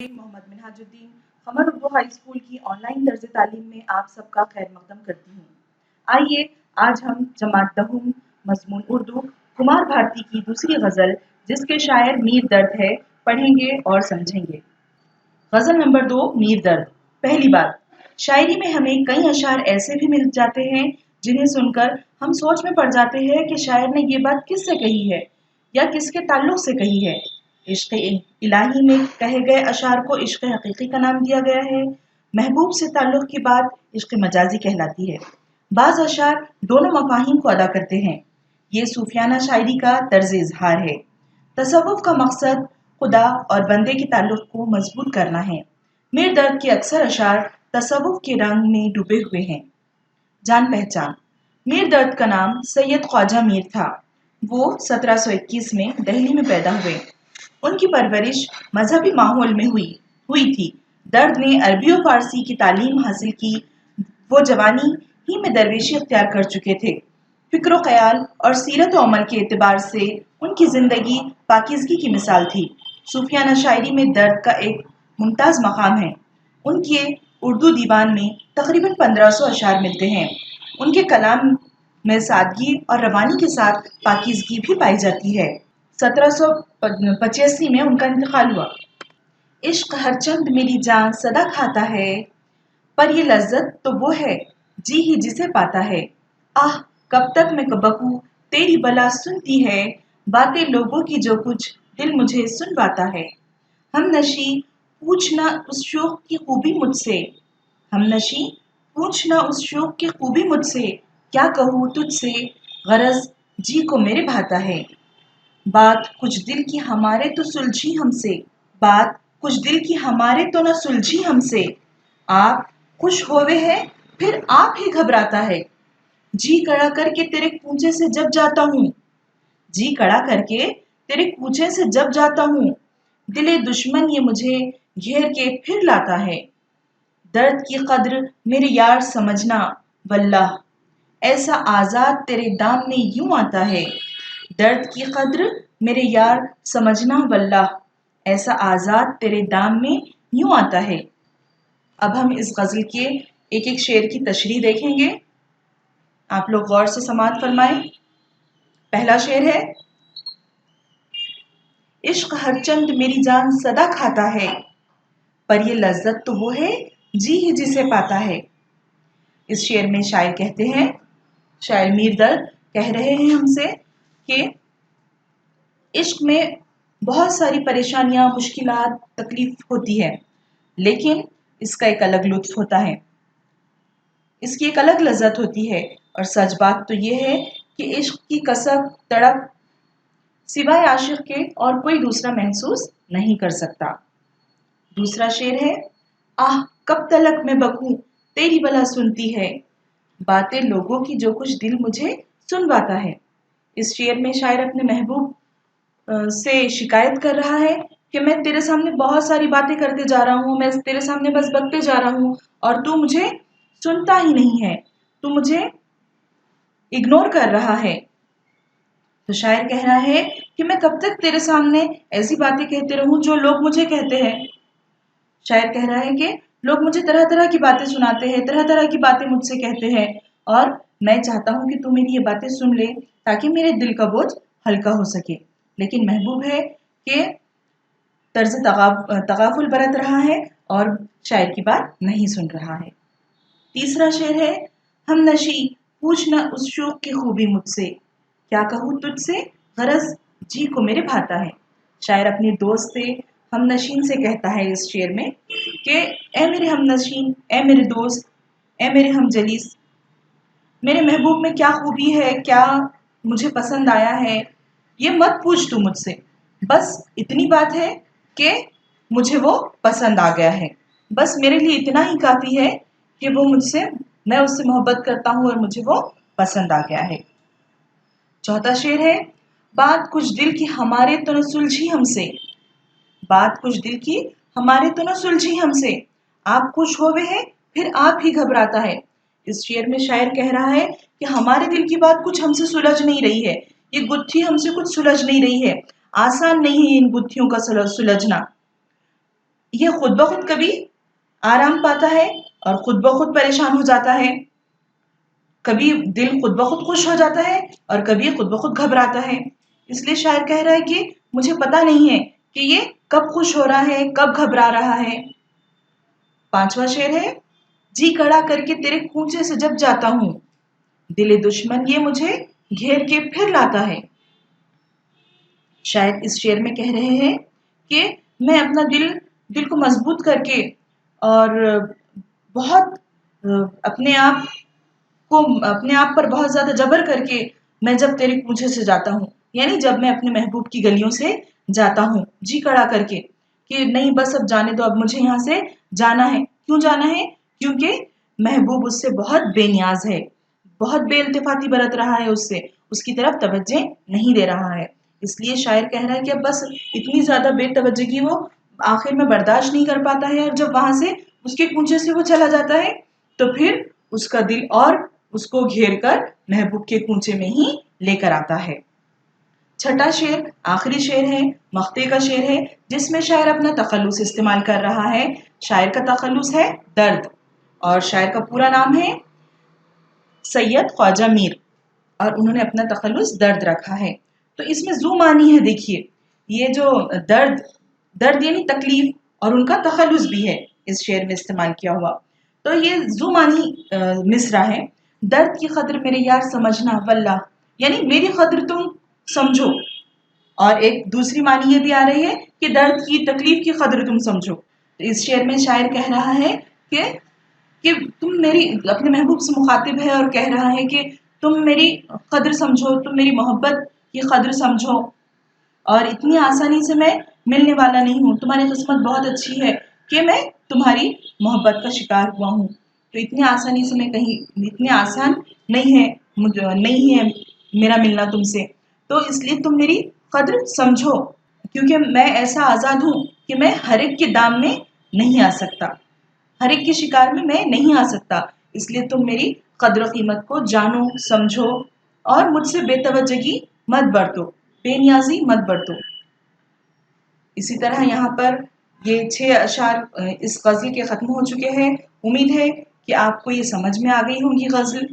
मोहम्मद मिनहाजुद्दीन कमर Urdu high school की online तर्ज तालीम में आप सबका खैर मकदम करती हूँ। आइए आज हम जमात दहुम मजमून उर्दू कुमार भारती की दूसरी गज़ल जिसके शायर मीर दर्द है पढ़ेंगे और समझेंगे। गज़ल नंबर 2 मीर दर्द। पहली बात, शायरी में हमें कई अशार ऐसे भी मिल जाते हैं जिन्हें सुनकर हम सोच में पड़ जाते हैं कि शायर ने ये बात किससे कही है या किसके ताल्लुक से कही है। इश्क इलाही में कहे गए अशार को इश्क हकीकी का नाम दिया गया है। महबूब से ताल्लुक की बात इश्क मजाजी कहलाती है। बाज अशार दोनों मफाहिम को अदा करते हैं। ये सूफियाना शायरी का तर्ज इजहार है। तसव्वुफ का मकसद खुदा और बंदे के ताल्लुक को मजबूत करना है। मीर दर्द के अक्सर अशार तसव्वुफ के रंग में डूबे हुए हैं। जान पहचान, मीर दर्द का नाम सैयद ख्वाजा मीर था। वो 1721 में दिल्ली में पैदा हुए। उनकी परवरिश मजहबी माहौल में हुई थी। दर्द ने अरबी और फारसी की तालीम हासिल की। वो जवानी ही में दरवेशी अख्तियार कर चुके थे। फिक्र ख्याल और सीरत व अमल के एतबार से उनकी जिंदगी पाकीज़गी की मिसाल थी। सूफियाना शायरी में दर्द का एक मुमताज़ मकाम है। उनके उर्दू दीवान में तकरीबन 1500 अशार मिलते हैं। उनके कलाम में सादगी और रवानी के साथ पाकीज़गी भी पाई जाती है। 1785 में उनका इंतकाल हुआ। इश्क हर चंद मेरी जान सदा खाता है, पर ये लज्जत तो वो है जी ही जिसे पाता है। आह कब तक मैं बकूं तेरी बला सुनती है, बातें लोगों की जो कुछ दिल मुझे सुनवाता है। हम नशी पूछना उस शौक की खूबी मुझसे, हम नशी पूछना उस शौक की खूबी मुझसे, क्या कहूँ तुझसे गरज जी को मेरे भाता है। बात कुछ दिल की हमारे तो सुलझी हमसे, बात कुछ दिल की हमारे तो न सुलझी हमसे। आप खुश होवे है फिर आप ही घबराता है, जी कड़ा करके तेरे कूचे से जब जाता हूँ, जी कड़ा करके तेरे कूचे से जब जाता हूँ, दिले दुश्मन ये मुझे घेर के फिर लाता है। दर्द की कद्र मेरे यार समझना वल्लाह, ऐसा आजाद तेरे दाम में यूं आता है। दर्द की कद्र मेरे यार समझना वल्लाह, ऐसा आजाद तेरे दाम में यूं आता है। अब हम इस गजल के एक एक शेर की तशरीह देखेंगे। आप लोग गौर से समाअत फरमाएं। पहला शेर है, इश्क हर चंद मेरी जान सदा खाता है, पर ये लज्जत तो वो है जी ही जिसे पाता है। इस शेर में शायर कहते हैं, शायर मीर दर्द कह रहे हैं हमसे कि इश्क में बहुत सारी परेशानियां, मुश्किलात, तकलीफ होती है, लेकिन इसका एक अलग लुत्फ होता है, इसकी एक अलग लज्जत होती है। और सच बात तो ये है कि इश्क की कसक तड़प सिवाय आशिक के और कोई दूसरा महसूस नहीं कर सकता। दूसरा शेर है, आह कब तलक मैं बकूं तेरी बला सुनती है, बातें लोगों की जो कुछ दिल मुझे सुनवाता है। इस शेर में शायर अपने महबूब से शिकायत कर रहा है कि मैं तेरे सामने बहुत सारी बातें करते जा रहा हूँ, मैं तेरे सामने बस बकते जा रहा हूँ और तू मुझे सुनता ही नहीं है, तू मुझे इग्नोर कर रहा है। तो शायर कह रहा है कि मैं कब तक तेरे सामने ऐसी बातें कहते रहूं जो लोग मुझे कहते हैं। शायर कह रहा है कि लोग मुझे तरह तरह की बातें सुनाते हैं, तरह तरह की बातें मुझसे कहते हैं, और मैं चाहता हूं कि तू मेरी ये बातें सुन ले ताकि मेरे दिल का बोझ हल्का हो सके। लेकिन महबूब है कि तर्ज तगाफुल बरत रहा है और शायर की बात नहीं सुन रहा है। तीसरा शेर है, हम नशी पूछना उस शौक की खूबी मुझसे, क्या कहूँ तुझसे गरज जी को मेरे भाता है। शायर अपने दोस्त से हम नशीन से कहता है इस शेर में कि ए मेरे हम नशीन, ए मेरे दोस्त, ए मेरे हम जलीस, मेरे महबूब में क्या खूबी है, क्या मुझे पसंद आया है, ये मत पूछ तू मुझसे, बस इतनी बात है कि मुझे वो पसंद आ गया है, बस मेरे लिए इतना ही काफ़ी है कि मैं उससे मोहब्बत करता हूँ और मुझे वो पसंद आ गया है। चौथा शेर है, बात कुछ दिल की हमारे तो न सुलझी हमसे, बात कुछ दिल की हमारे तो न सुलझी हमसे, आप खुश होवे है फिर आप ही घबराता है। इस शेर में शायर कह रहा है कि हमारे दिल की बात कुछ हमसे सुलझ नहीं रही है, ये गुत्थी हमसे कुछ सुलझ नहीं रही है, आसान नहीं है इन गुत्थियों का सुलझना। یہ خود بخود کبھی آرام پاتا ہے اور خود بخود پریشان ہو جاتا ہے، کبھی دل خود بخود خوش ہو جاتا ہے اور کبھی خود بخود گھبراتا ہے۔ اس لیے شاعر کہہ رہا ہے کہ مجھے پتا نہیں ہے کہ یہ کب خوش ہو رہا ہے کب گھبرا رہا ہے۔ پانچواں شعر ہے، جی کڑا کر کے تیرے کونچے سے جب جاتا ہوں، دل دشمن یہ مجھے گھیر کے پھر لاتا ہے۔ شاید اس شعر میں کہہ رہے ہیں کہ میں اپنا دل کو مضبوط کر کے اور بہت اپنے آپ پر بہت زیادہ جبر کر کے میں جب تیرے کونچے سے جاتا ہوں، یعنی جب میں اپنے محبوب کی گلیوں سے جاتا ہوں جی کڑا کر کے کہ نہیں بس اب جانے دو، اب مجھے یہاں سے جانا ہے۔ کیوں جانا ہے؟ کیونکہ محبوب اس سے بہت بے نیاز ہے، بہت بے التفاتی برت رہا ہے، اس کی طرف توجہ نہیں دے رہا ہے۔ اس لیے شاعر کہہ رہا ہے کہ اب بس اتنی زیادہ بے توجہی وہ آخر میں برداشت نہیں کر پاتا ہے، اور جب وہاں سے اس کے کونچے سے وہ چلا جاتا ہے تو پھر اس کا دل اور اس کو گھیر کر محبوب کے کونچے میں ہی لے کر آتا ہے۔ چھٹا شعر آخری شعر ہے، مقطع کا شعر ہے، جس میں شاعر اپنا تخلص استعمال کر رہا ہے۔ شاعر کا تخلص ہے درد، اور شاعر کا پورا نام ہے سید خواجہ میر، اور انہوں نے اپنا تخلص درد رکھا ہے۔ تو اس میں ذو معنی ہے، دیکھیے یہ جو درد یعنی تکلیف، اور ان کا تخلص بھی ہے اس شعر میں استعمال کیا ہوا۔ تو یہ ذو معنی مصرع ہے، درد کی قدر میرے یار سمجھنا واللہ، یعنی میری قدر تم سمجھو، اور ایک دوسری معنی یہ بھی آ رہی ہے کہ درد کی تکلیف کی قدر تم سمجھو۔ اس شعر میں شاعر کہہ رہا ہے کہ تم میری اپنے محبوب سے مخاطب ہے اور کہہ رہا ہے کہ تم میری قدر سمجھو، تم میری محبت کی قدر سمجھو، اور اتنی آسانی سے میں ملنے والا نہیں ہوں، تمہاری قسمت بہت اچھی ہے کہ میں تمہاری محبت کا شکار ہوا ہوں، تو اتنی آسانی سے میں کہیں اتنے آسان نہیں ہے میرا ملنا تم سے، تو اس لیے تم میری قدر سمجھو، کیونکہ میں ایسا آزاد ہوں کہ میں ہر ایک کے دام میں نہیں آ سکتا، ہر ایک کے شکار میں نہیں آ سکتا، اس لیے تم میری قدر و قیمت کو جانو سمجھو اور مجھ سے بے توجہی مت برتو، بے نیازی مت برتو۔ اسی طرح یہاں پر یہ 6 اشعار اس غزل کے ختم ہو چکے ہیں۔ امید ہے کہ آپ کو یہ سمجھ میں آ گئی ہوں گی غزل۔